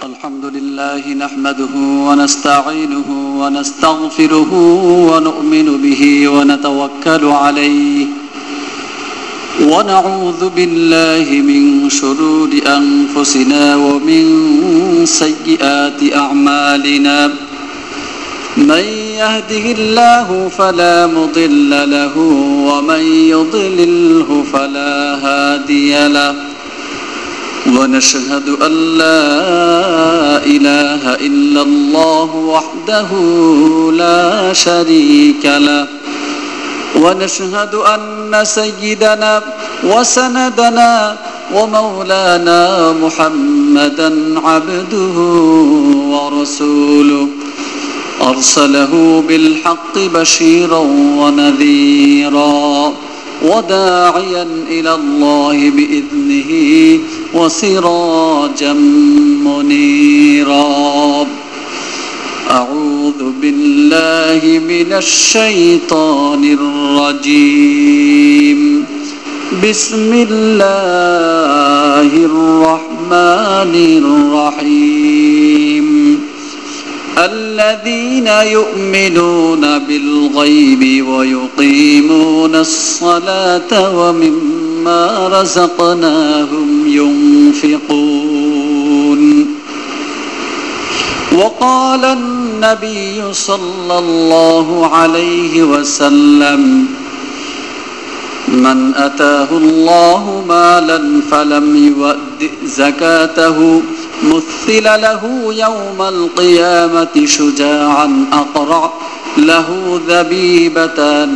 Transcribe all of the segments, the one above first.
الحمد لله نحمده ونستعينه ونستغفره ونؤمن به ونتوكل عليه ونعوذ بالله من شرور أنفسنا ومن سيئات أعمالنا من يهده الله فلا مضل له ومن يضلله فلا هادي له ونشهد أن لا إله إلا الله وحده لا شريك له ونشهد أن سيدنا وسندنا ومولانا محمدا عبده ورسوله أرسله بالحق بشيرا ونذيرا وداعيا إلى الله بإذنه وسراجا منيرا أعوذ بالله من الشيطان الرجيم بسم الله الرحمن الرحيم الذين يؤمنون بالغيب ويقيمون الصلاة ومما رزقناهم ينفقون وقال النبي صلى الله عليه وسلم من أتاه الله مالا فلم يؤدئ زكاته مثل له يوم القيامة شجاعا أقرع له ذبيبة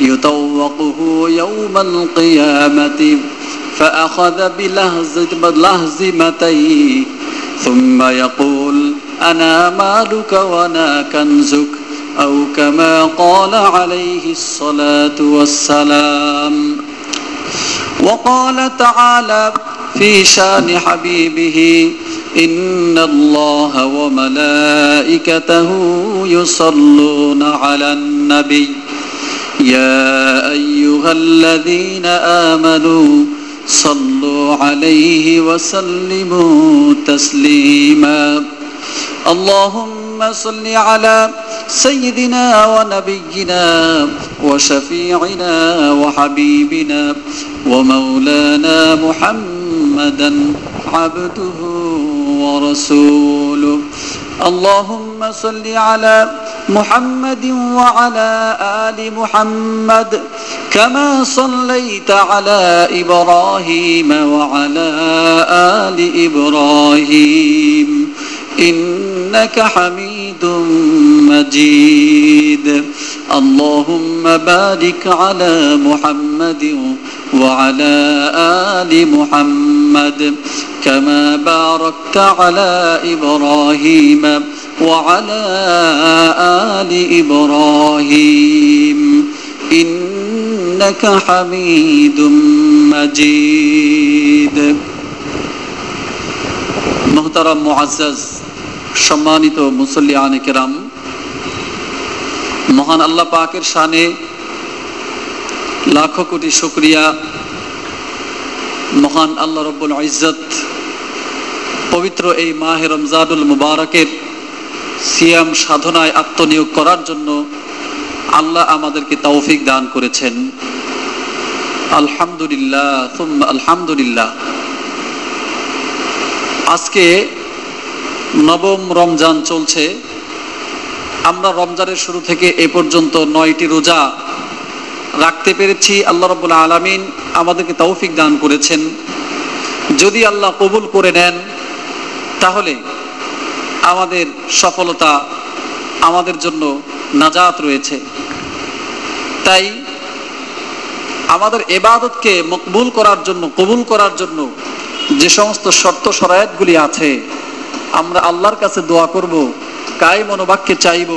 يطوقه يوم القيامة فأخذ بلهزمتيه ثم يقول أنا مالك وأنا كنزك أو كما قال عليه الصلاة والسلام وقال تعالى في شان حبيبه إن الله وملائكته يصلون على النبي يا أيها الذين آمنوا صلوا عليه وسلموا تسليما اللهم صل على سيدنا ونبينا وشفيعنا وحبيبنا ومولانا محمدا عبده ورسوله اللهم صل على محمد وعلى آل محمد كما صليت على إبراهيم وعلى آل إبراهيم إنك حميد مجيد اللهم بارك على محمد وعلى آل محمد كما باركت على إبراهيم وعلى آل إبراهيم إنك حميد مجيد محترم معزز সম্মানিত মুসল্লিয়ানে কেরাম, মহান আল্লাহ পাকের শানে লাখো কোটি শুকরিয়া। মহান আল্লাহ রব্বুল ইজ্জত পবিত্র এই মাহে রমজানুল মুবারকের সিয়াম সাধনায় আত্মনিয়োগ করার জন্য আল্লাহ আমাদেরকে তৌফিক দান করেছেন। আলহামদুলিল্লাহ সুম্মা আলহামদুলিল্লাহ। আজকে নবম রমজান চলছে। আমরা রমজানের শুরু থেকে এ পর্যন্ত 9টি রোজা রাখতে পেরেছি। আল্লাহ রাব্বুল আলামিন আমাদেরকে তৌফিক দান করেছেন। যদি আল্লাহ কবুল করে নেন তাহলে আমাদের সফলতা, আমাদের জন্য নাজাত রয়েছে। তাই আমাদের ইবাদতকে মকবুল করার জন্য, কবুল করার জন্য যে সমস্ত শর্ত শরায়াতগুলি আছে, আমরা আল্লাহর কাছে দোয়া করব, কায় মনোবাক্যে চাইব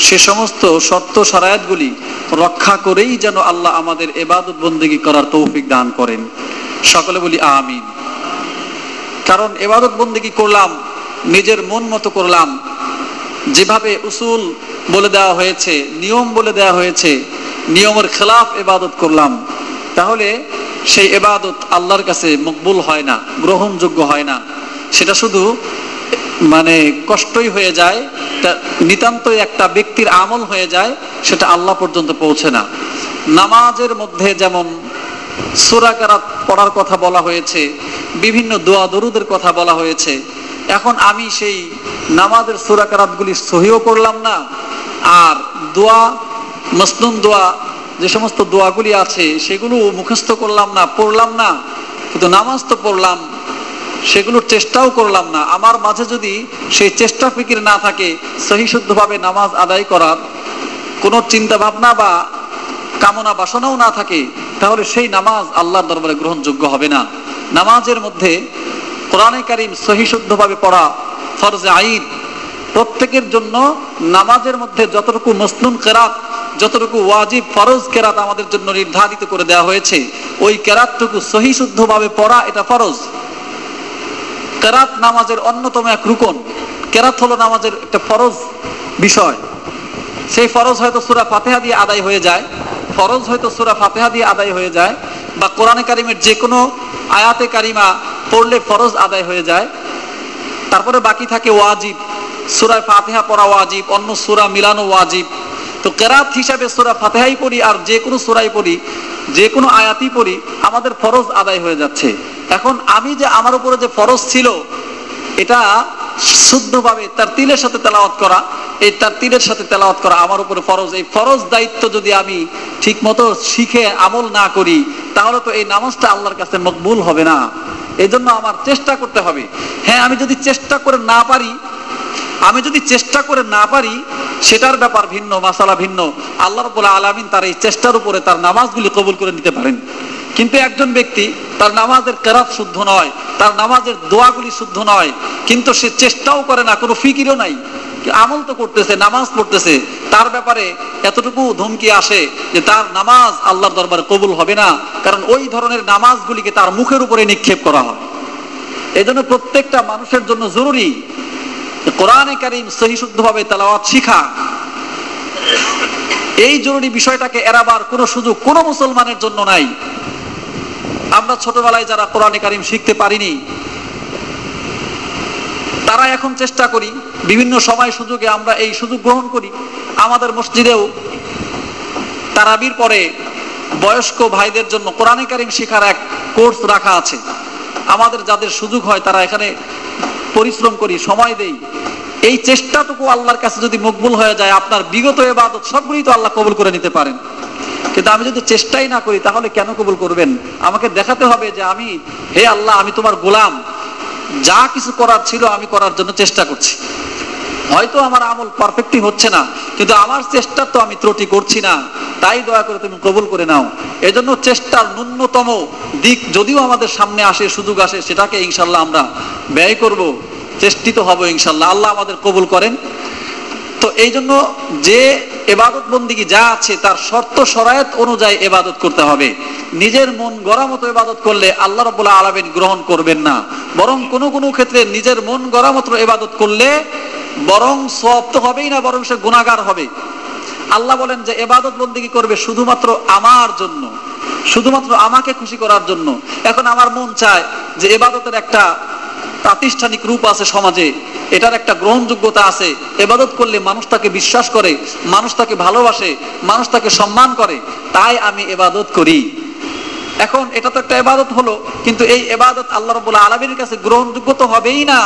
সে সমস্ত শর্ত শরায়াতগুলি রক্ষা করেই যেন আল্লাহ আমাদের ইবাদত বন্দেগী করার তৌফিক দান করেন। সকলে বলি আমিন। কারণ ইবাদত বন্দেগী করলাম, নিজের মন মতো করলাম, যেভাবে উসুল বলে দেওয়া হয়েছে, নিয়ম বলে দেওয়া হয়েছে, নিয়মের খেলাফ ইবাদত করলাম, তাহলে সেই ইবাদত আল্লাহর কাছে মকবুল হয় না, গ্রহণযোগ্য হয় না। সেটা শুধু মানে কষ্টই হয়ে যায়, নিতান্তই একটা ব্যক্তির আমল হয়ে যায়, সেটা আল্লাহ পর্যন্ত পৌঁছে না। নামাজের মধ্যে যেমন সূরা কেরাত পড়ার কথা বলা হয়েছে, বিভিন্ন দোয়া দরুদের কথা বলা হয়েছে। এখন আমি সেই নামাজের সূরা কেরাতগুলি সহিও করলাম না, আর দোয়া মাসনুন দোয়া যে সমস্ত দোয়াগুলি আছে সেগুলো মুখস্থ করলাম না, পড়লাম না, কিন্তু নামাজ তো পড়লাম, সেগুলোর চেষ্টাও করলাম না। আমার মাঝে যদি সেই চেষ্টা ফিকির না থাকে, সহিশুদ্ধভাবে নামাজ আদায় করার কোনো চিন্তা ভাবনা বা কামনা বাসনাও না থাকে, তাহলে সেই নামাজ আল্লাহর দরবারে গ্রহণযোগ্য হবে না। নামাজের মধ্যে কোরআনে কারীম সহিশুদ্ধভাবে পড়া ফরজে আইন। প্রত্যেকের জন্য নামাজের মধ্যে যতটুকু মাসনুন কেরাত, যতটুকু ওয়াজিব ফরজ কেরাত আমাদের জন্য নির্ধারিত করে দেওয়া হয়েছে, ওই কেরাতটুকু সহিশুদ্ধভাবে পড়া এটা ফরজ। কেরাত নামাজের অন্যতম এক রুকন। কেরাত হলো নামাজের একটা ফরজ বিষয়। সেই ফরজ হয়তো সূরা ফাতিহা দিয়ে আদায় হয়ে যায়, ফরজ হয়তো সূরা ফাতিহা দিয়ে আদায় হয়ে যায়, বা কোরআনে কারিমের যে কোনো আয়াতে কারিমা পড়লে ফরজ আদায় হয়ে যায়। তারপরে বাকি থাকে ওয়াজিব, সূরা ফাতিহা পড়া ওয়াজিব, অন্য সূরা মিলানো ওয়াজিব। তো কেরাত হিসাবে সূরা ফাতিহাই পড়ি আর যে কোনো সূরাই পড়ি, যে কোনো আয়াতই পড়ি, আমাদের ফরজ আদায় হয়ে যাচ্ছে। এখন আমি যে আমার উপরে যে ফরজ ছিল, এটা শুদ্ধভাবে তার তিলের সাথে তেলাওয়াত করা, এই তার তিলের সাথে তেলাওয়াত করা আমার উপরে ফরজ। এই ফরজ দায়িত্ব যদি আমি ঠিক মতো শিখে আমল না করি, তাহলে তো এই নামাজটা আল্লাহর কাছে মকবুল হবে না। এই জন্য আমার চেষ্টা করতে হবে। হ্যাঁ, আমি যদি চেষ্টা করে না পারি, সেটার ব্যাপার ভিন্ন, মাসালা ভিন্ন। আল্লাহ রাব্বুল আলামিন তার এই চেষ্টার উপরে তার নামাজগুলি কবুল করে নিতে পারেন। কিন্তু একজন ব্যক্তি, তার নামাজের কেরাত শুদ্ধ নয়, তার নামাজের দোয়াগুলি শুদ্ধ নয়, কিন্তু সে চেষ্টাও করে না, কোনো ফিকিরও নাই, আমল তো করতেছে, নামাজ পড়তেছে, তার ব্যাপারে এতটুকু ধমকি আসে যে তার নামাজ আল্লাহর দরবারে কবুল হবে না, কারণ ওই ধরনের নামাজগুলিকে তার মুখের উপরে নিক্ষেপ করা হয়। এই জন্য প্রত্যেকটা মানুষের জন্য জরুরি কোরআনে কারীম সহিশুদ্ধভাবে তেলাওয়াত শিখা। এই জরুরি বিষয়টাকে এড়াবার কোনো সুযোগ কোনো মুসলমানের জন্য নাই। আমরা ছোটবেলায় যারা কোরআনে কারীম শিখতে পারিনি, তারা এখন চেষ্টা করি, বিভিন্ন সময় সুযোগে আমরা এই সুযোগ গ্রহণ করি। আমাদের মসজিদেও তারাবির পরে বয়স্ক ভাইদের জন্য কোরআনে কারীম শেখার এক কোর্স রাখা আছে। আমাদের যাদের সুযোগ হয় তারা এখানে পরিশ্রম করি, সময় দেই। এই চেষ্টাটুকু আল্লাহর কাছে যদি মকবুল হয়ে যায়, আপনার বিগত ইবাদত সবগুলি তো আল্লাহ কবুল করে নিতে পারেন। কিন্তু আমি যদি চেষ্টাই না করি, তাহলে কেন কবুল করবেন? আমাকে দেখাতে হবে যে আমি, হে আল্লাহ, আমি তোমার গোলাম, যা কিছু করার ছিল আমি করার জন্য চেষ্টা করছি। হয়তো আমার আমল পারফেক্টলি হচ্ছে না, কিন্তু আমার চেষ্টা তো আমি ত্রুটি করছি না, তাই দয়া করে তুমি কবুল করে নাও। এজন্য চেষ্টার ন্যূনতম দিক যদিও আমাদের সামনে আসে, সুযোগ আসে, সেটাকে ইনশাল্লাহ আমরা ব্যয় করব, চেষ্টিত হব ইনশাল্লাহ। আল্লাহ আমাদের কবুল করেন। তো এই জন্য যে ইবাদত বন্দিগি যা আছে তার শর্ত শরায়েত অনুযায়ী ইবাদত করতে হবে। নিজের মন গড়া মতো ইবাদত করলে আল্লাহ রাব্বুল আলামিন গ্রহণ করবেন না। বরং কোনো কোনো ক্ষেত্রে নিজের মন গড়া মতো ইবাদত করলে বরং সওয়াব তো হবেই না, বরং সে গুনাহগার হবে। আল্লাহ বলেন যে ইবাদত বন্দিগি করবে শুধুমাত্র আমার জন্য, শুধুমাত্র আমাকে খুশি করার জন্য। এখন আমার মন চায় যে ইবাদতের একটা প্রাতিষ্ঠানিক রূপ আছে সমাজে, এটার একটা গ্রহণযোগ্যতা আছে, ইবাদত করলে মানুষ তাকে বিশ্বাস করে, মানুষ তাকে ভালোবাসে, মানুষ তাকে সম্মান করে, তাই আমি ইবাদত করি। এখন এটা তো একটা ইবাদত হলো, কিন্তু এই ইবাদত আল্লাহ রাব্বুল আলামিনের কাছে গ্রহণযোগ্য তো হবেই না,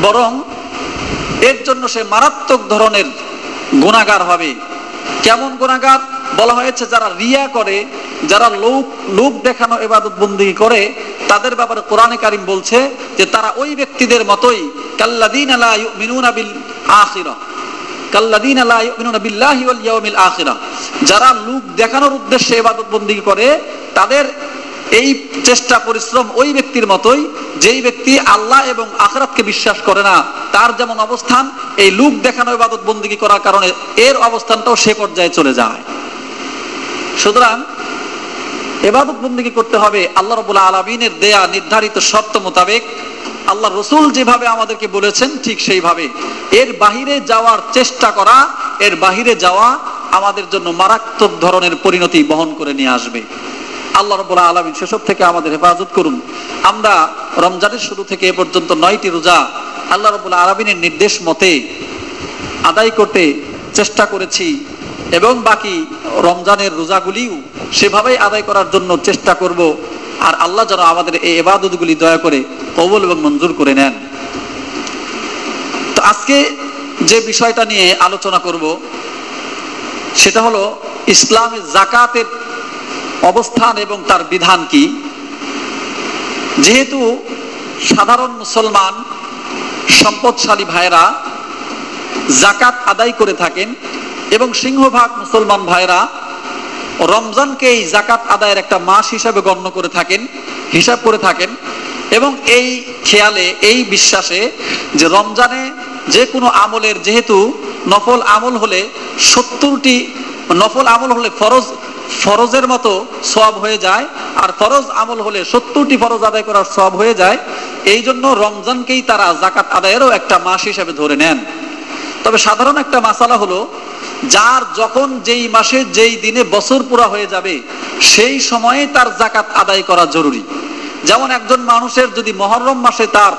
বরং এর জন্য সে মারাত্মক ধরনের গুনাহগার হবে। কেমন গুনাহগার? বলা হয়েছে যারা রিয়া করে, যারা লোক দেখানো ইবাদত বন্দেগী করে, তাদের ব্যাপারে কোরআনে কারীম বলছে যে তারা ওই ব্যক্তিদের মতোই, কাল্লাযীনা লা ইউমিনুনা বিল আখিরাহ, কাল্লাযীনা লা ইউমিনুনা বিল্লাহি ওয়াল ইয়াউমিল আখিরাহ। যারা লোক দেখানোর উদ্দেশ্যে ইবাদত বন্দেগী করে, তাদের এই চেষ্টা পরিশ্রম ওই ব্যক্তির মতোই যেই ব্যক্তি আল্লাহ এবং আখিরাতকে বিশ্বাস করে না, তার যেমন অবস্থান, এই লোক দেখানো ইবাদত বন্দেগী করার কারণে এর অবস্থানটাও সে পর্যায়ে চলে যায়। সুতরাং ইবাদত বন্দেগী করতে হবে আল্লাহ রাব্বুল আলামিনের দেয়া নির্ধারিত শর্ত মোতাবেক, আল্লাহ রাসূল যেভাবে আমাদেরকে বলেছেন ঠিক সেইভাবে। এর বাহিরে যাওয়ার চেষ্টা করা, এর বাহিরে যাওয়া আমাদের জন্য মারাত্মক ধরনের পরিণতি বহন করে নিয়ে আসবে। আল্লাহ রাব্বুল আলামিন সেসব থেকে আমাদের হেফাজত করুন। আমরা রমজানের শুরু থেকে এ পর্যন্ত 9টি রোজা আল্লাহ রাব্বুল আলামিনের নির্দেশ মতে আদায় করতে চেষ্টা করেছি এবং বাকি রমজানের রোজাগুলিও সেভাবেই আদায় করার জন্য চেষ্টা করব। আর আল্লাহ যেন আমাদের এই ইবাদতগুলি দয়া করে কবুল এবং মঞ্জুর করে নেন। তো আজকে যে বিষয়টা নিয়ে আলোচনা করব সেটা হলো ইসলামে যাকাতের অবস্থান এবং তার বিধান কি। যেহেতু সাধারণ মুসলমান সম্পদশালী ভাইরা যাকাত আদায় করে থাকেন এবং সিংহভাগ মুসলমান ভাইরা রমজানকেই যাকাত আদায়ের একটা মাস হিসাবে গণ্য করে থাকেন, হিসাব করে থাকেন এবং এই খেয়ালে, এই বিশ্বাসে যে রমজানে যে কোনো আমলের, যেহেতু নফল আমল হলে 70টি নফল আমল হলে ফরজের মতো সওয়াব হয়ে যায়, আর ফরজ আমল হলে 70টি ফরজ আদায় করার সওয়াব হয়ে যায়, এই জন্য রমজানকেই তারা যাকাত আদায়েরও একটা মাস হিসাবে ধরে নেন। তবে সাধারণ একটা মাসালা হলো, যার যখন যেই মাসে যেই দিনে বছর পুরা হয়ে যাবে সেই সময়ে তার যাকাত আদায় করা জরুরি। যেমন একজন মানুষের যদি মুহররম মাসে তার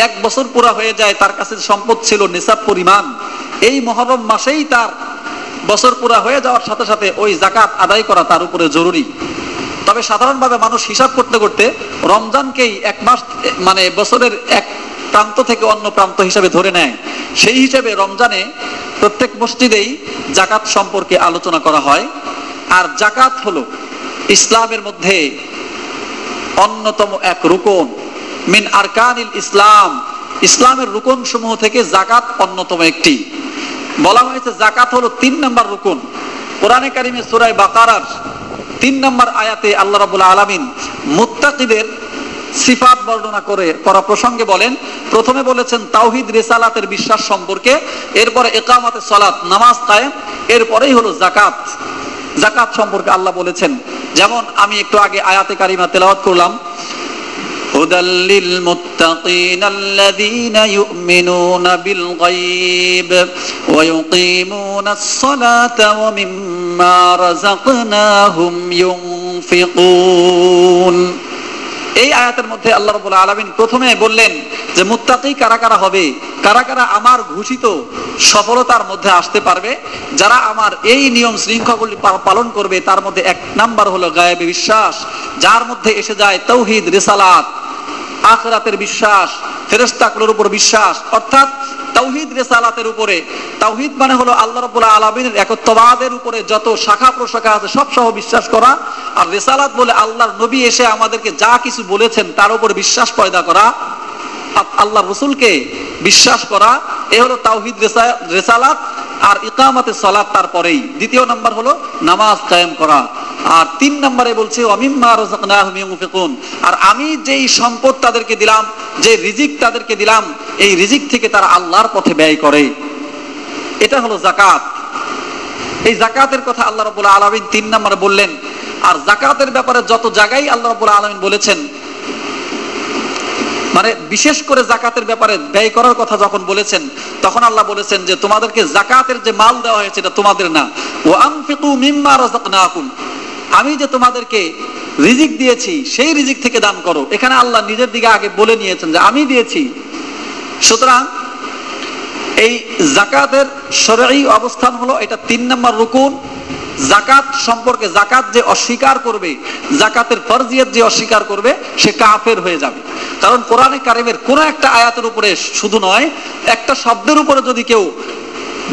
1 বছর পুরা হয়ে যায়, তার কাছে সম্পদ ছিল নিসাব পরিমাণ, এই মুহররম মাসেই তার বছর পুরা হয়ে যাওয়ার সাথে সাথে ওই যাকাত আদায় করা তার উপরে জরুরি। তবে সাধারণভাবে মানুষ হিসাব করতে করতে রমজানকেই 1 মাস, মানে বছরের এক প্রান্ত থেকে অন্য প্রান্ত হিসাবে ধরে নেয়। সেই হিসেবে রমজানে প্রত্যেক মসজিদেই যাকাত সম্পর্কে আলোচনা করা হয়। আর যাকাত হলো ইসলামের মধ্যে অন্যতম এক রুকন, মিন আরকানিল ইসলাম, ইসলামের রুকন সমূহ থেকে যাকাত অন্যতম একটি। বলা হয়েছে যাকাত হলো 3 নম্বর রুকন। কোরআনে কারিমে সূরা বাকারার 3 নম্বর আয়াতে আল্লাহ রাব্বুল আলামিন মুত্তাকিদের সিফাত বর্ণনা করা প্রসঙ্গে বলেন, প্রথমে বলেছেন তাওহীদ রিসালাতের বিশ্বাস সম্পর্কে, এরপরে ইকামাতে সালাত, নামাজ কায়েম, এরপরেই হলো যাকাত। যাকাত সম্পর্কে আল্লাহ বলেছেন, যেমন আমি একটু আগে আয়াতে কারিমা তেলাওয়াত করলাম, হুদাল লিল মুত্তাকিন আল্লাযীনা ইউমিনুনা বিল গায়ব ওয়া ইউকিমুনাস সালাতা ওয়া মিম্মা রাযাকনাহুম ইউনফিকুন। এই আয়াতের মধ্যে আল্লাহ রাব্বুল আলামিন প্রথমে বললেন যে মুত্তাকি কারা কারা হবে, কারা কারা আমার ঘোষিত সফলতার মধ্যে আসতে পারবে, যারা আমার এই নিয়ম শৃঙ্খলাগুলি পালন করবে। তার মধ্যে 1 নাম্বার হলো গায়েবে বিশ্বাস, যার মধ্যে এসে যায় তাওহীদ রিসালাত, আখিরাতের বিশ্বাস, ফেরেশতাগুলোর উপর বিশ্বাস, অর্থাৎ তাওহীদ রিসালাতের উপরে। তাওহীদ মানে হলো আল্লাহ রাব্বুল আলামিনের একত্ববাদের উপরে যত শাখা প্রশাখা আছে সব সহ বিশ্বাস করা। আর রিসালাত বলে আল্লাহর নবী এসে আমাদেরকে যা কিছু বলেছেন তার উপর বিশ্বাস পয়দা করা, আল্লাহর রাসূলকে বিশ্বাস করা, এ হলো তাওহীদ রিসালাত। আর ইকামাতে সালাত তারপরেই। দ্বিতীয় নাম্বার হলো নামাজ কায়েম করা। আর 3 নম্বরে বলছে ওয়া মিম্মা রাযাকনাহুম ইউনফিকুন, আর আমি যেই সম্পদ তাদেরকে দিলাম, যে রিজিক তাদেরকে দিলাম, এই রিজিক থেকে তারা আল্লাহর পথে ব্যয় করে। এটা হলো যাকাত। এই যাকাতের কথা আল্লাহ রাব্বুল আলামিন 3 নম্বরে বললেন। আর যাকাতের ব্যাপারে যত জায়গায় আল্লাহ রাব্বুল আলামিন বলেছেন, মানে বিশেষ করে যাকাতের ব্যাপারে ব্যয় করার কথা যখন বলেছেন, তখন আল্লাহ বলেছেন যে তোমাদেরকে যাকাতের যে মাল দেওয়া হয়েছে এটা তোমাদের না। ওয়া আনফিকু মিম্মা রাযাকনাকুম, আমি যে তোমাদেরকে রিজিক দিয়েছি সেই রিজিক থেকে দান করো। এখানে আল্লাহ নিজের দিকে আগে বলে নিয়েছেন যে আমি দিয়েছি। সুতরাং এই যাকাতের শরঈ অবস্থান হলো এটা 3 নম্বর রুকুন। যাকাত সম্পর্কে, যাকাত যে অস্বীকার করবে, যাকাতের ফরজিয়ত যে অস্বীকার করবে, সে কাফের হয়ে যাবে। কারণ কোরআনে কারিমের কোন একটা আয়াতের উপরে শুধু নয়, একটা শব্দের উপরে যদি কেউ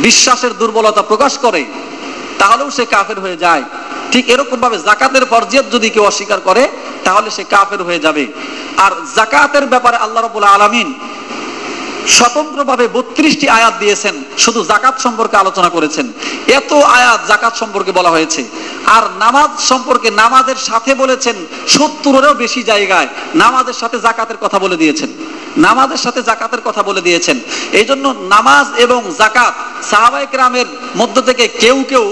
বিশ্বাসের দুর্বলতা প্রকাশ করে তাহলেও সে কাফের হয়ে যায়। ঠিক এরকম ভাবে যাকাতের ফরজিয়ত যদি কেউ অস্বীকার করে তাহলে সে কাফের হয়ে যাবে। আর যাকাতের ব্যাপারে আল্লাহ রাব্বুল আলামিন স্বতন্ত্রভাবে 32টি আয়াত দিয়েছেন, শুধু যাকাত সম্পর্কে আলোচনা করেছেন। এত আয়াত যাকাত সম্পর্কে বলা হয়েছে। আর নামাজ সম্পর্কে, নামাজের সাথে বলেছেন 70-এরও বেশি জায়গায় নামাজের সাথে যাকাতের কথা বলে দিয়েছেন, নামাজের সাথে যাকাতের কথা বলে দিয়েছেন। এই জন্য নামাজ এবং যাকাত, সাহাবায়ে কেরামের মধ্য থেকে কেউ কেউ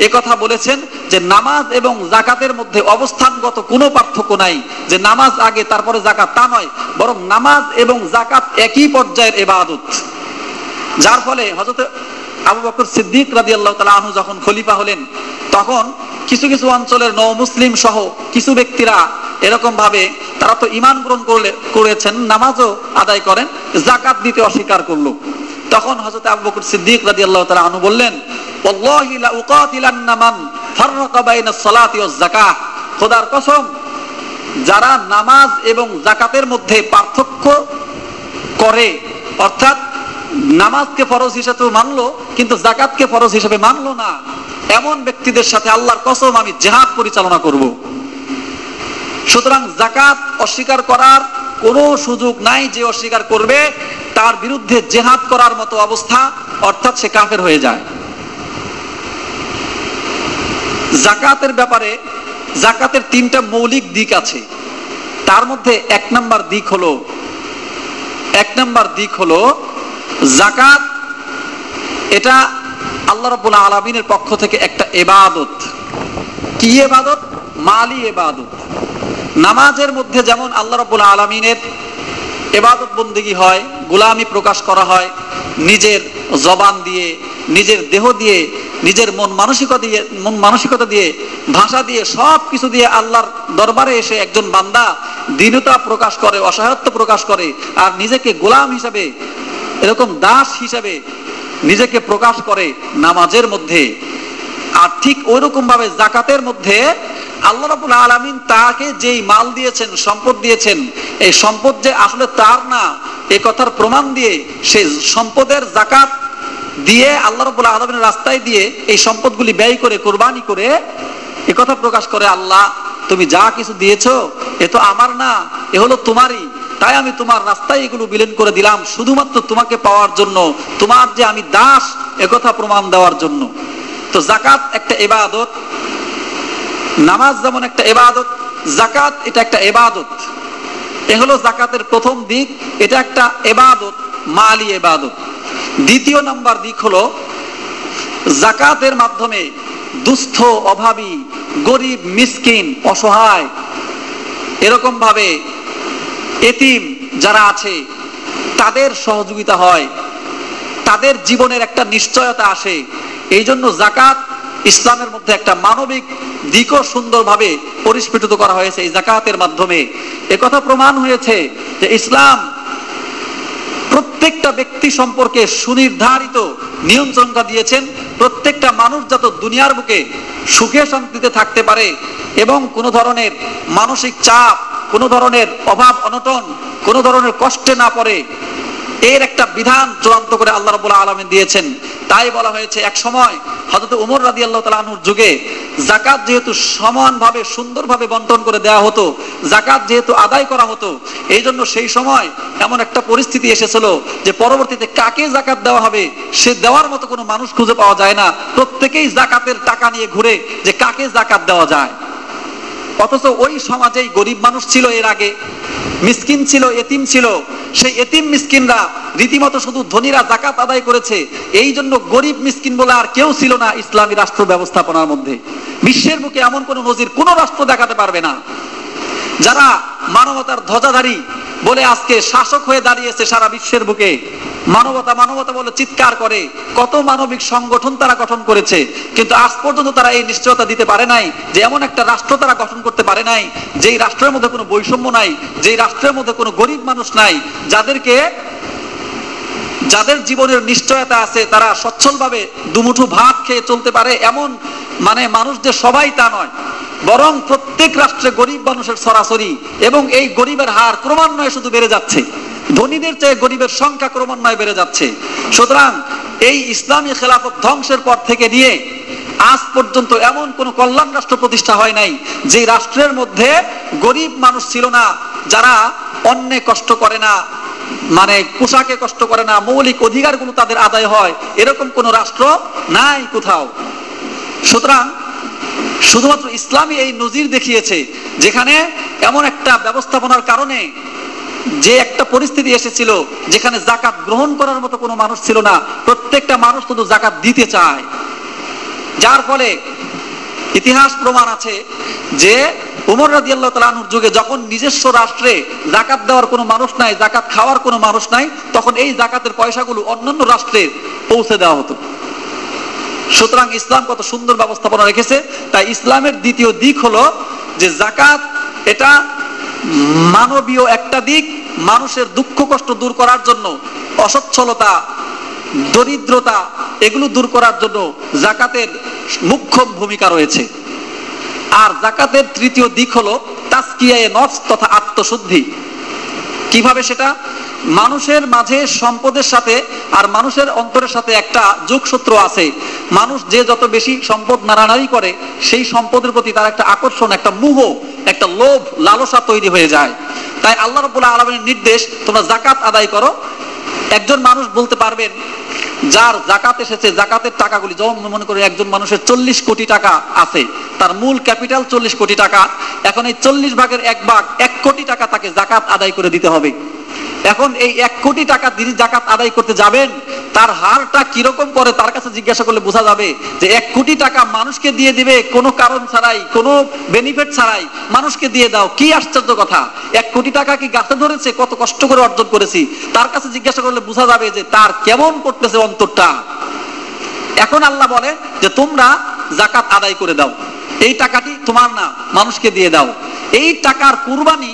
একথা বলেছেন যে নামাজ এবং যাকাতের মধ্যে অবস্থানগত কোনো পার্থক্য নাই, যে নামাজ আগে তারপরে যাকাত, তা নয়, বরং নামাজ এবং যাকাত একই পর্যায়ের ইবাদত। যার ফলে হযরত আবু বকর সিদ্দিক রাদিয়াল্লাহু তাআলা আনহু যখন খলিফা হলেন, তখন কিছু কিছু অঞ্চলের নও মুসলিম সহ কিছু ব্যক্তিরা এরকম ভাবে তারা তো ঈমান গ্রহণ করেছেন, নামাজও আদায় করেন, যাকাত দিতে অস্বীকার করলো। তখন হযরত আবু বকর সিদ্দিক রাদিয়াল্লাহু তাআলা আনহু বললেন, ওয়াল্লাহি লা উকাতিলান্না মান ফাররাকা বাইনাস সালাতি ওয়াজ যাকাহ, খোদার কসম, যারা নামাজ এবং যাকাতের মধ্যে পার্থক্য করে, অর্থাৎ নামাজকে ফরজ হিসেবে মানলো কিন্তু যাকাতকে ফরজ হিসেবে মানলো না, এমন ব্যক্তিদের সাথে আল্লাহর কসম আমি জিহাদ পরিচালনা করব। সুতরাং যাকাত অস্বীকার করার কোনো সুযোগ নাই। যে অস্বীকার করবে তার বিরুদ্ধে জিহাদ করার মতো অবস্থা, অর্থাৎ সে কাফের হয়ে যায়। যাকাতের ব্যাপারে যাকাতের তিনটা মৌলিক দিক আছে। তার মধ্যে এক নাম্বার দিক হলো যাকাত এটা আল্লাহ রাব্বুল আলামিনের পক্ষ থেকে একটা ইবাদত। কি ইবাদত? মালি ইবাদত। নামাজের মধ্যে যেমন আল্লাহ রাব্বুল আলামিনের ইবাদত বন্দেগী হয়, গোলামি প্রকাশ করা হয়, নিজের জবান দিয়ে, নিজের দেহ দিয়ে, নিজের মন মানসিকতা দিয়ে, ভাষা দিয়ে, সব কিছু দিয়ে আল্লাহর দরবারে এসে একজন বান্দা দীনতা প্রকাশ করে, অসহায়ত্ব প্রকাশ করে, আর নিজেকে গোলাম হিসাবে, এরকম দাস হিসাবে নিজেকে প্রকাশ করে নামাজের মধ্যে। আর ঠিক ওইরকম ভাবে যাকাতের মধ্যে আল্লাহ রাব্বুল আলামিন তাকে যেই মাল দিয়েছেন, সম্পদ দিয়েছেন, এই সম্পদ যে আসলে তার না, এই কথার প্রমাণ দিয়ে সেই সম্পদের যাকাত দিয়ে আল্লাহ রাব্বুল আলামিনের রাস্তায় দিয়ে এই সম্পদগুলি ব্যয় করে, কুরবানি করে এই কথা প্রকাশ করে, আল্লাহ তুমি যা কিছু দিয়েছো এ তো আমার না, এ হলো তোমারই, তাই আমি তোমার রাস্তায় এগুলো বিলীন করে দিলাম শুধুমাত্র তোমাকে পাওয়ার জন্য, তোমার যে আমি দাস একথা প্রমাণ দেওয়ার জন্য। তো যাকাত একটা ইবাদত, নামাজ যেমন একটা ইবাদত, যাকাত এটা একটা ইবাদত। এ হলো যাকাতের প্রথম দিক, এটা একটা ইবাদত, মালি ইবাদত। দ্বিতীয় নাম্বার দিক হলো যাকাতের মাধ্যমে দুস্থ, অভাবী, গরিব, মিসকিন, অসহায়, এরকম ভাবে এতিম যারা আছে তাদের সহযোগিতা হয়, তাদের জীবনের একটা নিশ্চয়তা আসে। এই জন্য যাকাত ইসলামের মধ্যে একটা মানবিক দিকও সুন্দরভাবে পরিস্ফুটিত করা হয়েছে এই যাকাতের মাধ্যমে। একথা প্রমাণ হয়েছে যে ইসলাম প্রত্যেকটা ব্যক্তি সম্পর্কে সুনির্ধারিত নিয়ন্ত্রণটা দিয়েছেন। প্রত্যেকটা মানুষ যাতে দুনিয়ার বুকে সুখে শান্তিতে থাকতে পারে এবং কোনো ধরনের মানসিক চাপ, কোনো ধরনের অভাব অনটন, কোনো ধরনের কষ্টে না পড়ে, এর একটা বিধান চূড়ান্ত করে আল্লাহ রাব্বুল আলামিন দিয়েছেন। তাই বলা হয়েছে এক সময় হযরত ওমর রাদিয়াল্লাহু তাআলা আনহুর যুগে যাকাত যেহেতু সমানভাবে সুন্দরভাবে বন্টন করে দেওয়া হতো, যাকাত যেহেতু আদায় করা হতো, এই জন্য সেই সময় এমন একটা পরিস্থিতি এসেছিল যে পরবর্তীতে কাকে যাকাত দেওয়া হবে সে দেওয়ার মতো কোনো মানুষ খুঁজে পাওয়া যায় না। প্রত্যেকেই যাকাতের টাকা নিয়ে ঘুরে যে কাকে যাকাত দেওয়া যায়। অথচ ওই সমাজেই গরিব মানুষ ছিল, এর আগে মিসকিন ছিল, এতিম ছিল, সেই এতিম মিসকিনরা রীতিমতো শুধু ধনীরা যাকাত আদায় করেছে। এই জন্য গরিব মিসকিন বলে আর কেউ ছিল না ইসলামী রাষ্ট্র ব্যবস্থাপনার মধ্যে। বিশ্বের বুকে এমন কোন নজির কোন রাষ্ট্র দেখাতে পারবে না যারা মানবতার ধ্বজাধারী বলে আজকে শাসক হয়ে দাঁড়িয়েছে সারা বিশ্বের বুকে। মানবতা মানবতা বলে চিৎকার করে, কত মানবিক সংগঠন তারা গঠন করেছে, কিন্তু আজ পর্যন্ত তারা এই নিশ্চয়তা দিতে পারে নাই যে এমন একটা রাষ্ট্র তারা গঠন করতে পারে নাই যেই রাষ্ট্রের মধ্যে কোনো বৈষম্য নাই, যেই রাষ্ট্রের মধ্যে কোনো গরিব মানুষ নাই, যাদের জীবনের নিশ্চয়তা আছে, তারা সচ্ছলভাবে দুমুঠো ভাত খেয়ে চলতে পারে। এমন মানুষ যে সবাই তা নয়, বরং প্রত্যেক রাষ্ট্রে গরিব মানুষের সরাসরি, এবং এই গরিবের হার ক্রমান্বয়ে শুধু বেড়ে যাচ্ছে, ধনীদের চেয়ে গরিবের সংখ্যা ক্রমান্বয়ে বেড়ে যাচ্ছে। সুতরাং এই ইসলামী খেলাফত ধ্বংসের পর থেকে নিয়ে আজ পর্যন্ত এমন কোন কল্যাণ রাষ্ট্র প্রতিষ্ঠা হয় নাই যে রাষ্ট্রের মধ্যে গরিব মানুষ ছিল না, যারা অন্যে কষ্ট করে না, পোশাকে কষ্ট করে না, মৌলিক অধিকারগুলো তাদের আদায় হয়, এরকম কোন রাষ্ট্র নাই কোথাও। সুতরাং শুধুমাত্র ইসলামই এই নজির দেখিয়েছে, যেখানে এমন একটা ব্যবস্থাপনার কারণে যে একটা পরিস্থিতি এসেছিল যেখানে যাকাত গ্রহণ করার মতো কোনো মানুষ ছিল না, প্রত্যেকটা মানুষ শুধু যাকাত দিতে চায়। যার ফলে ইতিহাস প্রমাণ আছে যে ওমর রাদিয়াল্লাহু তাআলা আনহুর যুগে যখন নিজস্ব রাষ্ট্রে যাকাত দেওয়ার কোনো মানুষ নাই, যাকাত খাওয়ার কোনো মানুষ নাই, তখন এই যাকাতের পয়সাগুলো অন্যান্য রাষ্ট্রে পৌঁছে দেওয়া হতো। সুতরাং ইসলাম কত সুন্দর ব্যবস্থাপনা রেখেছে। তাই ইসলামের দ্বিতীয় দিক হলো যে যাকাত এটা মানবীয় একটা দিক, মানুষের দুঃখ কষ্ট দূর করার জন্য, অসচ্ছলতা, দরিদ্রতা এগুলো দূর করার জন্য জাকাতের মুখ্য ভূমিকা রয়েছে। আর জাকাতের তৃতীয় দিক হলো তাজকিয়ায়ে নফস তথা আত্মশুদ্ধি। কিভাবে সেটা? মানুষের মাঝে সম্পদের সাথে আর মানুষের অন্তরের সাথে একটা যোগসূত্র আছে। মানুষ যে যত বেশি সম্পদ নাড়ানাড়ি করে, সেই সম্পদের প্রতি তার একটা আকর্ষণ, একটা মোহ, একটা লোভ, লালসা তৈরি হয়ে যায়। তাই আল্লাহ রাব্বুল আলামিনের নির্দেশ, তোমরা জাকাত আদায় করো। একজন মানুষ বলতে পারবেন যার জাকাত এসেছে, জাকাতের টাকাগুলি, যেমন মনে করেন একজন মানুষের 40 কোটি টাকা আছে, তার মূল ক্যাপিটাল 40 কোটি টাকা। এখন এই 40 ভাগের 1 ভাগ 1 কোটি টাকা তাকে জাকাত আদায় করে দিতে হবে। এখন এই 1 কোটি টাকা তিনি জাকাত আদায় করতে যাবেন, তার হারটা কিরকম করে তার কাছে জিজ্ঞাসা করলে বোঝা যাবে যে 1 কোটি টাকা মানুষকে দিয়ে দিবে কোনো কারণ ছাড়াই, কোনো বেনিফিট ছাড়াই মানুষকে দিয়ে দাও, কি আশ্চর্য কথা! 1 কোটি টাকা কি গাছে ধরেছে? কত কষ্ট করে অর্জন করেছি, তার কাছে জিজ্ঞাসা করলে বোঝা যাবে যে তার কেমন করতেছে অন্তরটা। এখন আল্লাহ বলে যে তোমরা জাকাত আদায় করে দাও, এই টাকাটি তোমার না, মানুষকে দিয়ে দাও। এই টাকার কুরবানি,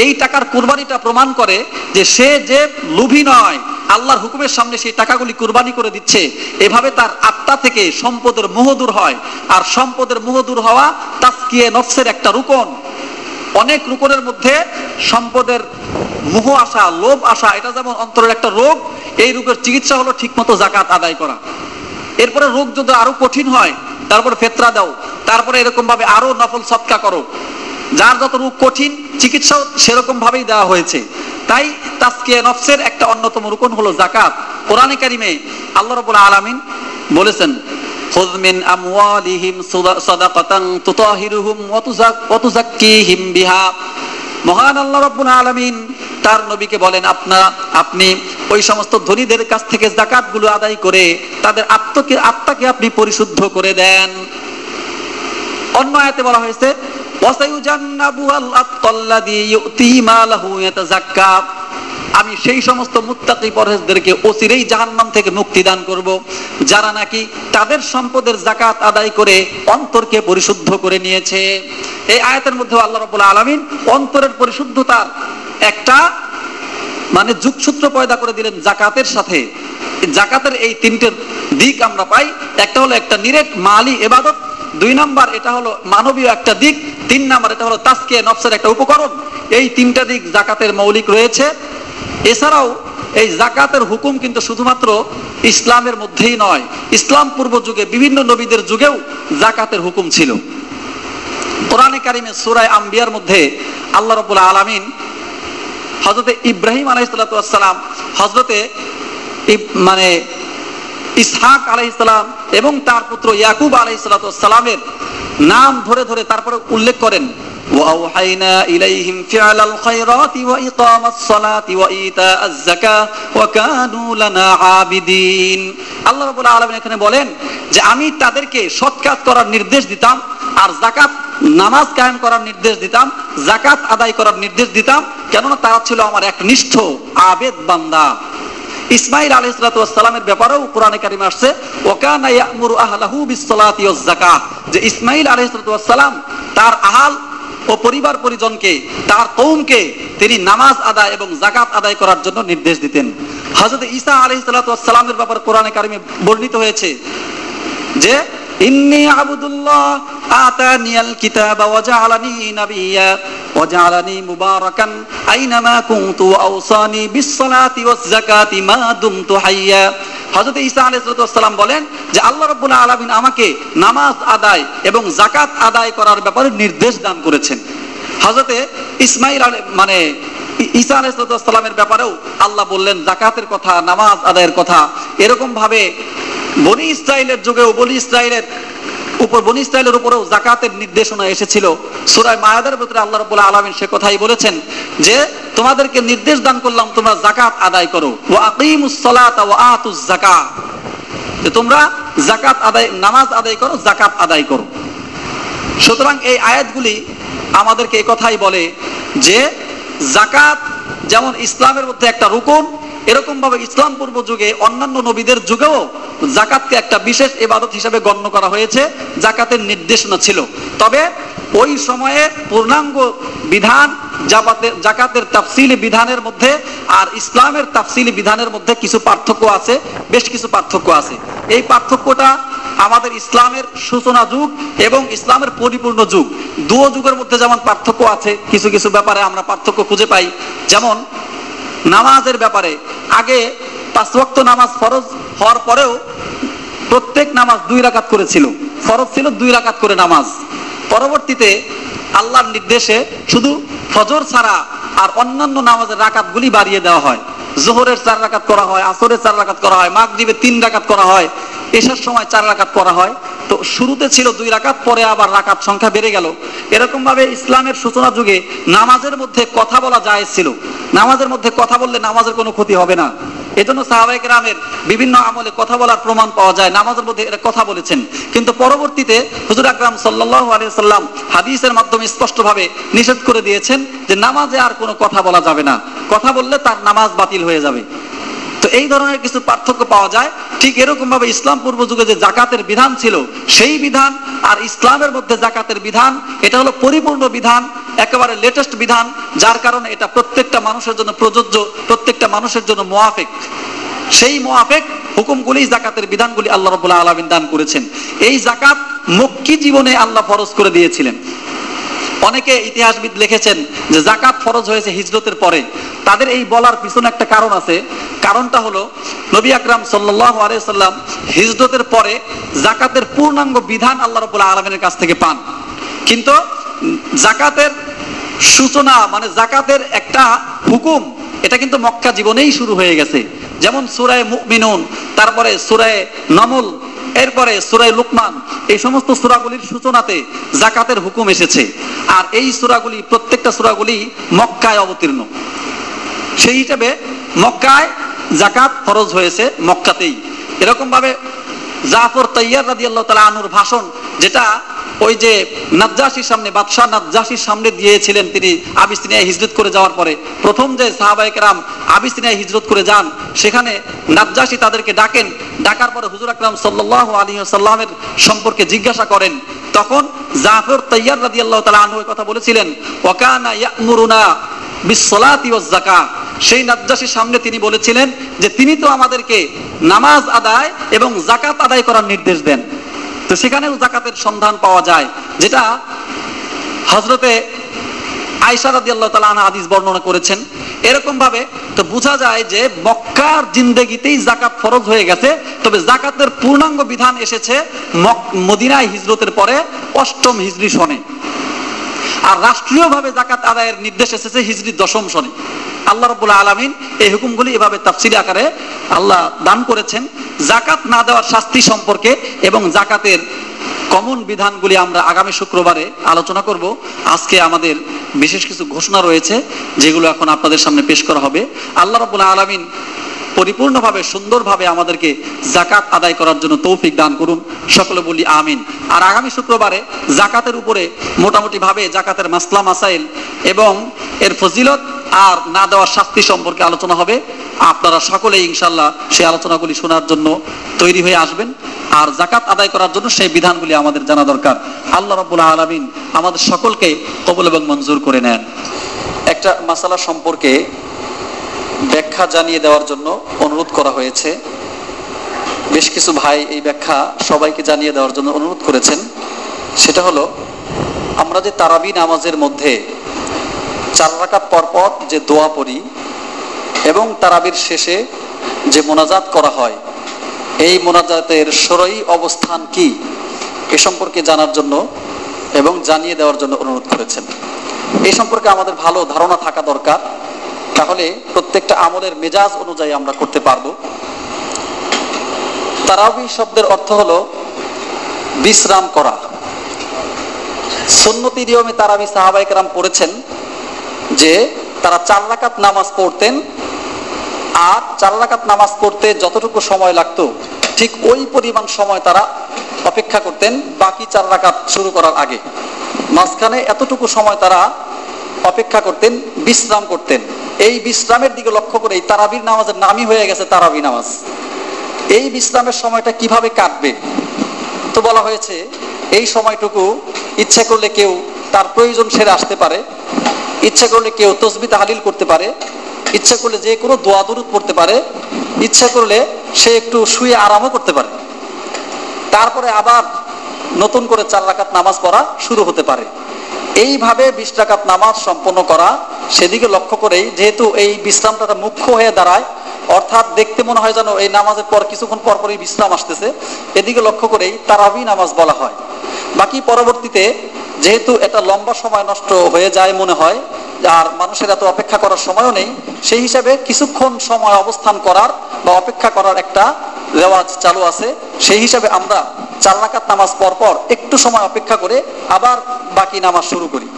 এই টাকার কুরবানিটা প্রমাণ করে যে সে যে লোভী নয়, আল্লাহর হুকুমের সামনে সেই টাকাগুলি কুরবানি করে দিচ্ছে। এভাবে তার আত্মা থেকে সম্পদের মোহ দূর হয়। আর সম্পদের মোহ দূর হওয়া তাজকিয়ে নফসের একটা রুকন। অনেক রুকনের মধ্যে সম্পদের মোহ আসা, লোভ আসা, এটা যেমন অন্তরের একটা রোগ। এই রোগের চিকিৎসা হলো ঠিকমতো জাকাত আদায় করা। এরপরে রোগ যদি আরো কঠিন হয়, তারপরে ফেতরা দাও, তারপরে এরকম ভাবে আরো নফল সদকা করো। যার যত রোগ কঠিন, চিকিৎসাও সেরকম ভাবেই দেওয়া হয়েছে। তাই তাজকিয়া নফসের একটা অন্যতম রুকন হলো জাকাত। কোরআনে কারিমে আল্লাহ রাব্বুল আলামিন বলেছেন, খুয মিন আমওয়ালিহিম সাদাকাতান তুতাহিরুহুম ওয়া তুযাক্কিহিম বিহা। মহান আল্লাহ রাব্বুল আলামিন তার নবীকে বলেন, আপনি ওই সমস্ত ধনীদের কাছ থেকে যাকাতগুলো আদায় করে তাদের আত্মাকে আপনি পরিশুদ্ধ করে দেন। অন্য আয়াতে বলা হয়েছে, ওয়াসায়ুজান্নাবুল আতকাল্লাযী ইউতি মালাহু ইয়াতাযাক্কা। আমি সেই সমস্ত মুত্তাকি পরহেজগারদেরকে অচিরেই জাহান্নাম থেকে মুক্তি দান করব, যারা নাকি তাদের সম্পদের যাকাত আদায় করে অন্তরকে পরিশুদ্ধ করে নিয়েছে। এই আয়াতের মধ্যে আল্লাহ রাব্বুল আলামিন অন্তরের পরিশুদ্ধতার একটা মানে যোগসূত্র পয়দা করে দিলেন জাকাতের সাথে। জাকাতের এই তিনটে দিক আমরা পাই। একটা হলো একটা নিরেট মালি ইবাদত, 2 নাম্বার এটা হলো মানবীয় একটা দিক, 3 নাম্বার এটা হলো তাজকিয়া নফসের একটা উপকরণ। এই তিনটা দিক জাকাতের মৌলিক রয়েছে। এছাড়াও এই জাকাতের হুকুম কিন্তু শুধুমাত্র ইসলামের মধ্যেই নয়, ইসলাম পূর্ব যুগে বিভিন্ন নবীদের যুগেও জাকাতের হুকুম ছিল। কোরআনে কারিমে সূরা আম্বিয়ার মধ্যে আল্লাহ রাব্বুল আলামিন হযরতে ইব্রাহিম আলাইহিস সালাতু ওয়াস সালাম, হযরতে মানে ইসহাক আলাইহিস সালাম এবং তার পুত্র ইয়াকুব আলাইহিস সালাতু ওয়াস সালামের নাম ধরে ধরে তারপরে উল্লেখ করেন, وأوحينا إليهم فعل الخيرات وإقام الصلاة وإيتاء الزكاة وكانوا لنا عابدين। আল্লাহ রাব্বুল আলামিন এখানে বলেন যে আমি তাদেরকে সৎ কাজ করার নির্দেশ দিতাম, আর যাকাত নামাজ কায়েম করার নির্দেশ দিতাম, যাকাত আদায় করার নির্দেশ দিতাম, কেননা তারা ছিল আমার একনিষ্ঠ আবেদ বান্দা। ইসমাঈল আলাইহিস সালামের ব্যাপারেও কোরআনে কারিমে আসছে, ওয়াকানা ইয়ামুরু আহলাহু বিস-সালাতি ওয়াজ-যাকাত, যে ইসমাঈল আলাইহিস সালাম তার আহাল ও পরিবার পরিজনকে, তার কওমকে তিনি নামাজ আদায় এবং যাকাত আদায় করার জন্য নির্দেশ দিতেন। হযরত ঈসা আলাইহিস সালামের ব্যাপারে কোরআনে কারিমে বর্ণিত হয়েছে যে ইন্নী আবুদুল্লাহ আতানিয়াল কিতাবা ওয়া জাআলানি নাবিয়্যা ওয়া জাআলানি মুবারাকান আইনামা কুনতু ওয়া আওসানি বিস-সালাতি ওয়াজ-যাকাতি মা দুমতু হাইয়্যা। হযরত ঈসা আলাইহিস সালাম বলেন যে আল্লাহ রাব্বুল আলামিন আমাকে নামাজ আদায় এবং যাকাত আদায় করার ব্যাপারে নির্দেশ দান করেছেন। হযরত ইসমাঈল মানে ঈসা আলাইহিস সালামের ব্যাপারেও আল্লাহ বললেন যাকাতের কথা, নামাজ আদায়ের কথা। এরকম ভাবে বনি ইসরাইলের যুগেও বনি ইসরাইলের উপরেও যাকাতের নির্দেশনা এসেছিল। সূরা মায়েদার ভিতরে আল্লাহ রাব্বুল আলামিন সে কথাই বলেছেন যে তোমাদেরকে নির্দেশ দান করলাম তোমরা যাকাত আদায় করো, ওয়া আকিমুস সালাতা ওয়া আতুজ যাকাত, যে তোমরা যাকাত আদায়, নামাজ আদায় করো, যাকাত আদায় করো। সুতরাং এই আয়াতগুলি আমাদেরকে এই কথাই বলে যে যাকাত যেমন ইসলামের মধ্যে একটা রুকন, এরকম ভাবে ইসলাম পূর্ব যুগে অন্যান্য নবীদের যুগেও যাকাতকে একটা বিশেষ ইবাদত হিসেবে গণ্য করা হয়েছে, যাকাতের নির্দেশনা ছিল। তবে ওই সময়ে পূর্ণাঙ্গ বিধান যাকাতের তাফসিলি বিধানের মধ্যে আর ইসলামের তাফসিলি বিধানের মধ্যে কিছু পার্থক্য আছে, বেশ কিছু পার্থক্য আছে। এই পার্থক্যটা আমাদের ইসলামের সূচনা যুগ এবং ইসলামের পরিপূর্ণ যুগ, দুও যুগের মধ্যে যেমন পার্থক্য আছে, কিছু কিছু ব্যাপারে আমরা পার্থক্য খুঁজে পাই। যেমন নামাজের ব্যাপারে আগে 5 ওয়াক্ত নামাজ ফরজ হওয়ার পরেও প্রত্যেক নামাজ 2 রাকাত করে ছিল, ফরজ ছিল 2 রাকাত করে নামাজ। পরবর্তীতে আল্লাহর নির্দেশে শুধু ফজর ছাড়া আর অন্যান্য নামাজের রাকাতগুলি বাড়িয়ে দেওয়া হয়। যোহরের 4 রাকাত করা হয়, আসরের 4 রাকাত করা হয়, মাগরিবে 3 রাকাত করা হয়, এশার সময় 4 রাকাত করা হয়। তো শুরুতে ছিল 2 রাকাত, পরে আবার রাকাত সংখ্যা বেড়ে গেল। এরকম ভাবে ইসলামের সূচনা যুগে নামাজের মধ্যে কথা বলা জায়েজ ছিল, নামাজের মধ্যে কথা বললে নামাজের কোনো ক্ষতি হবে না। এজন্য সাহাবায়ে কেরামের বিভিন্ন আমলে কথা বলার প্রমাণ পাওয়া যায়, নামাজের মধ্যে এরা কথা বলেছেন। কিন্তু পরবর্তীতে হুজুর আকরাম সাল্লাল্লাহু আলাইহি সাল্লাম হাদিসের মাধ্যমে স্পষ্টভাবে নিষেধ করে দিয়েছেন যে নামাজে আর কোনো কথা বলা যাবে না, কথা বললে তার নামাজ বাতিল হয়ে যাবে। তো এই ধরনের কিছু পার্থক্য পাওয়া যায়। ঠিক এরকম ভাবে ইসলাম পূর্ব যুগে যে যাকাতের বিধান ছিল সেই বিধান আর ইসলামের মধ্যে যাকাতের বিধান, এটা হলো পরিপূর্ণ বিধান, একেবারে লেটেস্ট বিধান, যার কারণে এটা প্রত্যেকটা মানুষের জন্য প্রযোজ্য, প্রত্যেকটা মানুষের জন্য মুআফিক। সেই মুআফিক হুকুমগুলি যাকাতের বিধানগুলি আল্লাহ রাব্বুল আলামিন দান করেছেন। এই যাকাত মক্কি জীবনে আল্লাহ ফরজ করে দিয়েছিলেন। অনেকে ইতিহাসবিদ লিখেছেন যে যাকাত ফরজ হয়েছে হিজরতের পরে। তাদের এই বলার পিছনে একটা কারণ আছে। কারণটা হলো নবী আকরাম সাল্লাল্লাহু আলাইহি সাল্লাম হিজরতের পরে যাকাতের পূর্ণাঙ্গ বিধান আল্লাহ রাব্বুল আলামিনের কাছ থেকে পান। কিন্তু যাকাতের সূচনা মানে যাকাতের একটা হুকুম, এটা কিন্তু মক্কা জীবনেই শুরু হয়ে গেছে। যেমন সূরা মুমিনুন, তারপরে সূরা নামল, এরপরে সূরা লুকমান, এই সমস্ত সূরাগুলির সূচনাতে যাকাতের হুকুম এসেছে। আর এই সূরাগুলি প্রত্যেকটা সূরাগুলি মক্কায় অবতীর্ণ। সেই হিসাবে মক্কায় যাকাত ফরজ হয়েছে মক্কাতেই। এরকম ভাবে জাফর তাইয়ার রাদিয়াল্লাহু তাআলা আনহুর ভাষণ, যেটা ওই যে নাজ্জাশীর সামনে, বাদশাহ নাজ্জাশীর সামনে দিয়েছিলেন তিনি আবিসিনিয়ায় হিজরত করে যাওয়ার পরে। প্রথম যে সাহাবায়ে কেরাম আবিসিনিয়ায় হিজরত করে যান, সেখানে নাজ্জাশী তাদেরকে ডাকেন। ডাকার পরে হুজুর আকরাম সাল্লাল্লাহু আলাইহি ওয়াসাল্লামের সম্পর্কে জিজ্ঞাসা করেন। তখন জাফর তাইয়ার রাদিয়াল্লাহু তাআলা আনহু কথা বলেছিলেন, ওয়া কানা ইয়া'মুরুনা বিস-সালাতি ওয়াজ-যাকাত। সেই নাজ্জাশীর সামনে তিনি বলেছিলেন যে তিনি তো আমাদেরকে নামাজ আদায় এবং যাকাত আদায় করার নির্দেশ দেন। তো সেখানেও যাকাতের সন্ধান পাওয়া যায়, যেটা হযরতে আয়েশা রাদিয়াল্লাহু তাআলা আনহা হাদিস বর্ণনা করেছেন। এরকম ভাবে তো বোঝা যায় যে মক্কার জিন্দেগিতেই যাকাত ফরজ হয়ে গেছে। তবে যাকাতের পূর্ণাঙ্গ বিধান এসেছে মদিনায় হিজরতের পরে 8ম হিজরি সনে। আর রাষ্ট্রীয়ভাবে যাকাত আদায়ের নির্দেশ এসেছে হিজরি 10ম সনে। আল্লাহ রাব্বুল আলামিন এই হুকুমগুলি এভাবে তাফসীলি আকারে আল্লাহ দান করেছেন। যাকাত না দেওয়ার শাস্তি সম্পর্কে এবং যাকাতের কমন বিধানগুলি আমরা আগামী শুক্রবারে আলোচনা করব। আজকে আমাদের বিশেষ কিছু ঘোষণা রয়েছে, যেগুলো এখন আপনাদের সামনে পেশ করা হবে। আল্লাহ রাব্বুল আলামিন পরিপূর্ণভাবে সুন্দরভাবে আমাদেরকে যাকাত আদায় করার জন্য তৌফিক দান করুন, সকলে বলি আমিন। আর আগামী শুক্রবারে যাকাতের উপরে মোটামুটি ভাবে যাকাতের মাসলা মাসাইল এবং এর ফজিলত আর না দেওয়ার শাস্তি সম্পর্কে আলোচনা হবে। আপনারা সকলেই ইনশাআল্লাহ সেই আলোচনাগুলি শোনার জন্য তৈরি হয়ে আসবেন। আর যাকাত আদায় করার জন্য সেই বিধানগুলি আমাদের জানা দরকার। আল্লাহ রাব্বুল আলামিন আমাদের সকলকে কবুল এবং মঞ্জুর করে নেন। একটা মাসালা সম্পর্কে ব্যাখ্যা জানিয়ে দেওয়ার জন্য অনুরোধ করা হয়েছে। বেশ কিছু ভাই এই ব্যাখ্যা সবাইকে জানিয়ে দেওয়ার জন্য অনুরোধ করেছেন। সেটা হলো, আমরা যে তারাবি নামাজের মধ্যে 4 রাকাত পর পর যে দোয়া পড়ি এবং তারাবির শেষে যে মোনাজাত করা হয়, এই মোনাজাতের শরঈ অবস্থান কি এ সম্পর্কে জানার জন্য এবং জানিয়ে দেওয়ার জন্য অনুরোধ করেছেন। এই সম্পর্কে আমাদের ভালো ধারণা থাকা দরকার, তাহলে প্রত্যেকটা আমলের মেজাজ অনুযায়ী আমরা করতে পারবো। তারাবি শব্দের অর্থ হলো বিশ্রাম করা। সুন্নতি নিয়মে তারাবি সাহাবায়ে কেরাম পড়েছেন যে তারা 4 রাকাত নামাজ পড়তেন, আর 4 রাকাত নামাজ পড়তে যতটুকু সময় লাগতো ঠিক ওই পরিমাণ সময় তারা অপেক্ষা করতেন বাকি 4 রাকাত শুরু করার আগে। মাঝখানে এতটুকু সময় তারা অপেক্ষা করতেন, বিশ্রাম করতেন। এই বিশ্রামের দিকে লক্ষ্য করে এই তারাবির নামাজের নামই হয়ে গেছে তারাবি নামাজ। এই বিশ্রামের সময়টা কিভাবে কাটবে? তো বলা হয়েছে এই সময়টুকু ইচ্ছা করলে কেউ তার প্রয়োজন সেরে আসতে পারে, ইচ্ছা করলে কেউ তাসবিহ তাহলিল করতে পারে, ইচ্ছা করলে যে কোনো দোয়া দরুদ পড়তে পারে, ইচ্ছা করলে সে একটু শুয়ে আরামও করতে পারে, তারপরে আবার নতুন করে 4 রাকাত নামাজ পড়া শুরু হতে পারে। এইভাবে 20 রাকাত নামাজ সম্পন্ন করা, সেদিকে লক্ষ্য করেই যেহেতু এই বিশ্রামটা মুখ্য হয়ে দাঁড়ায়, অর্থাৎ দেখতে মনে হয় যেন এই নামাজের পর কিছুক্ষণ পর পরই বিশ্রাম আসতেছে, এদিকে লক্ষ্য করেই তারাবি নামাজ বলা হয়। বাকি পরবর্তীতে যেহেতু এটা লম্বা সময় নষ্ট হয়ে যায় মনে হয়, আর মানুষের এত অপেক্ষা করার সময়ও নেই, সেই হিসাবে কিছুক্ষণ সময় অবস্থান করার বা অপেক্ষা করার একটা রেওয়াজ চালু আছে। সেই হিসাবে আমরা 4 রাকাত নামাজ পর পর একটু সময় অপেক্ষা করে আবার বাকি নামাজ শুরু করি।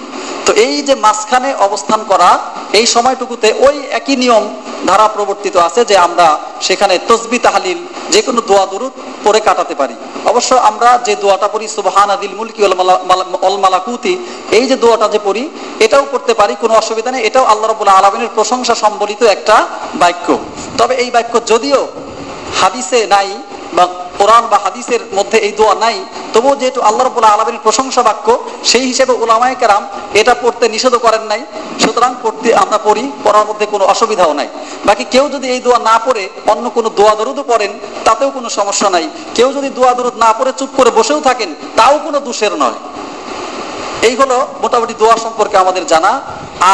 তো এই যে মাঝখানে অবস্থান করা, এই সময়টুকুতে ওই একই নিয়ম ধারা প্রবর্তিত আছে যে আমরা সেখানে তাসবিহ তাহলিল যে কোনো দোয়া দরুদ পড়ে কাটাতে পারি। অবশ্য আমরা যে দোয়াটা পড়ি সুবহানাদিল মুলকি ওয়াল মালাকুতি, এই যে দোয়াটা যে পড়ি এটাও করতে পারি, কোনো অসুবিধা নেই। এটাও আল্লাহ রাব্বুল আলামিনের প্রশংসা সম্বলিত একটা বাক্য। তবে এই বাক্য যদিও হাদিসে নাই বা কোরআন বা হাদিসের মধ্যে এই দোয়া নাই, তবুও যেহেতু আল্লাহ রাব্বুল আলামিনের প্রশংসা বাক্য, সেই হিসেবে উলামায়ে কেরাম এটা পড়তে নিষেধ করেন নাই। সুতরাং পড়তে আমরা পড়ি, পড়ার মধ্যে কোনো অসুবিধাও নাই। বাকি কেউ যদি এই দোয়া না পড়ে অন্য কোনো দোয়া দরুদও পড়েন তাতেও কোনো সমস্যা নাই। কেউ যদি দোয়া দরুদ না পড়ে চুপ করে বসেও থাকেন তাও কোনো দোষের নয়। এই হলো মোটামুটি দোয়া সম্পর্কে আমাদের জানা।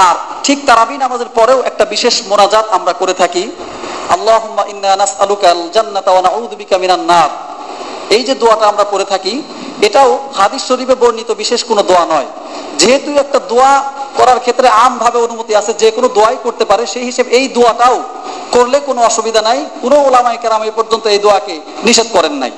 আর ঠিক তারাবি নামাজের পরেও একটা বিশেষ মোনাজাত আমরা করে থাকি, আল্লাহুম্মা ইন্না নাসআলুকাল জান্নাতা ওয়া নাউযু বিকা মিনান নার। এই যে দোয়াটা আমরা পড়ে থাকি, এটাও হাদিস শরীফে বর্ণিত বিশেষ কোনো দোয়া নয়। যেহেতু একটা দোয়া করার ক্ষেত্রে আমভাবে অনুমতি আছে, যে কোনো দোয়াই করতে পারে, সেই হিসেবে এই দোয়াটাও করলে কোনো অসুবিধা নাই। কোনো উলামায়ে কেরাম এই পর্যন্ত এই দোয়াকে নিষেধ করেন নাই।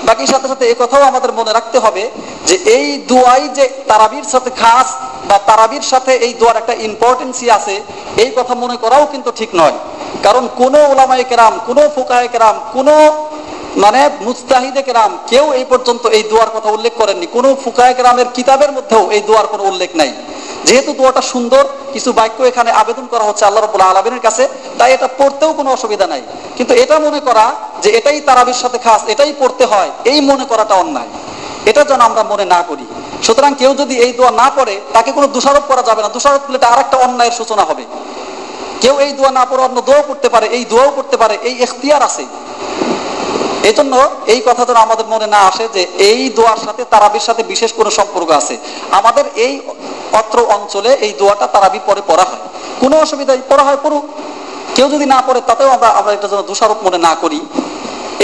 বাকি সাথে সাথে এই কথাও আমাদের মনে রাখতে হবে যে এই দোয়াই যে তারাবির সাথে খাস বা তারাবির সাথে এই দোয়ার একটা ইম্পর্টেন্সই আছে, এই কথা মনে করাও কিন্তু ঠিক নয়। কারণ কোন উলামায়ে কেরাম, কোন ফুকাহে কেরাম, কোন মুজতাহিদে কেরাম কেউ এই পর্যন্ত এই দোয়ার কথা উল্লেখ করেননি। কোন ফুকাহে কেরামের কিতাবের মধ্যেও এই দোয়ার কোনো উল্লেখ নাই। যেহেতু দোয়াটা সুন্দর, কিছু বাক্য এখানে আবেদন করা হচ্ছে আল্লাহ রাব্বুল আলামিনের কাছে, তাই এটা পড়তেও কোনো অসুবিধা নাই। কিন্তু এটা মনে করা যে এটাই তারাবির সাথে খাস, এটাই পড়তে হয়, এই মনে করাটা অন্যায়। এটা যেন আমরা মনে না করি। সুতরাং কেউ যদি এই দোয়া না পড়ে তাকে কোনো দোষারোপ করা যাবে না। দোষারোপ করলে এটা আরেকটা অন্যায়ের সূচনা হবে। কেউ এই দোয়া না পড়ে অন্য দোয়াও করতে পারে, এই দোয়াও করতে পারে, এই ইখতিয়ার আছে। এই জন্য এই কথা যেন আমাদের মনে না আসে যে এই দোয়ার সাথে তারাবির সাথে বিশেষ কোনো সম্পর্ক আছে। আমাদের এই অত্র অঞ্চলে এই দোয়াটা তারাবির পরে পড়া হয়, কোনো অসুবিধা পড়া হয়, পড়ুক। কেউ যদি না পড়ে তাতেও আমরা এটা যেন দোষারোপ মনে না করি।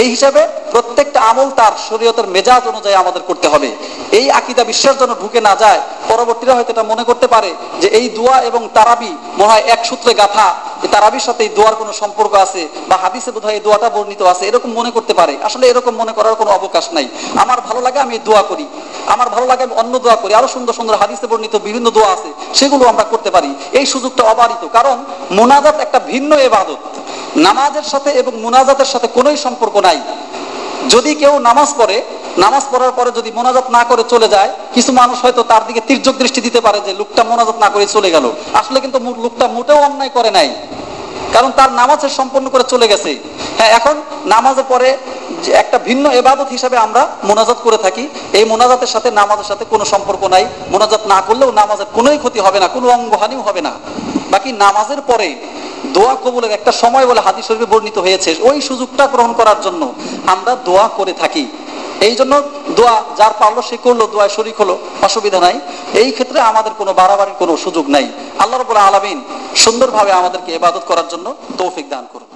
এই হিসাবে প্রত্যেকটা আমল তার শরীয়তের মেজাজ অনুযায়ী আমাদের করতে হবে। এই আকীদা বিশ্বাস যেন ঢুকে না যায়, পরবর্তীরা হয়তো এটা মনে করতে পারে যে এই দোয়া এবং তারাবি মনে হয় এক সূত্রে গাঁথা, তারাবির সাথে এই দোয়ার কোনো সম্পর্ক আছে বা হাদিসে বোধহয় এই দোয়াটা বর্ণিত আছে, এরকম মনে করতে পারে। আসলে এরকম মনে করার কোনো অবকাশ নাই। আমার ভালো লাগে আমি দোয়া করি, আমার ভালো লাগে আমি অন্য দোয়া করি, আরো সুন্দর সুন্দর হাদিসে বর্ণিত বিভিন্ন দোয়া আছে, সেগুলো আমরা করতে পারি। এই সুযোগটা অবারিত। কারণ মুনাজাত একটা ভিন্ন ইবাদত, নামাজের সাথে এবং মুনাজাতের সাথে কোনোই সম্পর্ক নাই। যদি কেউ নামাজ পড়ে, নামাজ পড়ার পরে যদি মোনাজাত না করে চলে যায়, কিছু মানুষ হয়তো তার দিকে তির্যক দৃষ্টি দিতে পারে যে লোকটা মোনাজাত না করে চলে গেল। আসলে কিন্তু লোকটা মোটেও অন্যায় করে নাই, কারণ তার নামাজের সম্পন্ন করে চলে গেছে। হ্যাঁ, এখন নামাজের পরে যে একটা ভিন্ন ইবাদত হিসাবে আমরা মোনাজাত করে থাকি, এই মোনাজাতের সাথে নামাজের সাথে কোনো সম্পর্ক নাই। মোনাজাত না করলেও নামাজের কোনোই ক্ষতি হবে না, কোনো অঙ্গহানিও হবে না। বাকি নামাজের পরে দোয়া কবুলের একটা সময় বলে হাদিস শরীফে বর্ণিত হয়েছে, ওই সুযোগটা গ্রহণ করার জন্য আমরা দোয়া করে থাকি। এই জন্য দোয়া যার পারলো সে করলো, দোয়ায় শরীক হলো, অসুবিধা নাই। এই ক্ষেত্রে আমাদের কোনো বাড়াবাড়ির কোনো সুযোগ নাই। আল্লাহ রাব্বুল আলামিন সুন্দরভাবে আমাদেরকে ইবাদত করার জন্য তৌফিক দান করুন।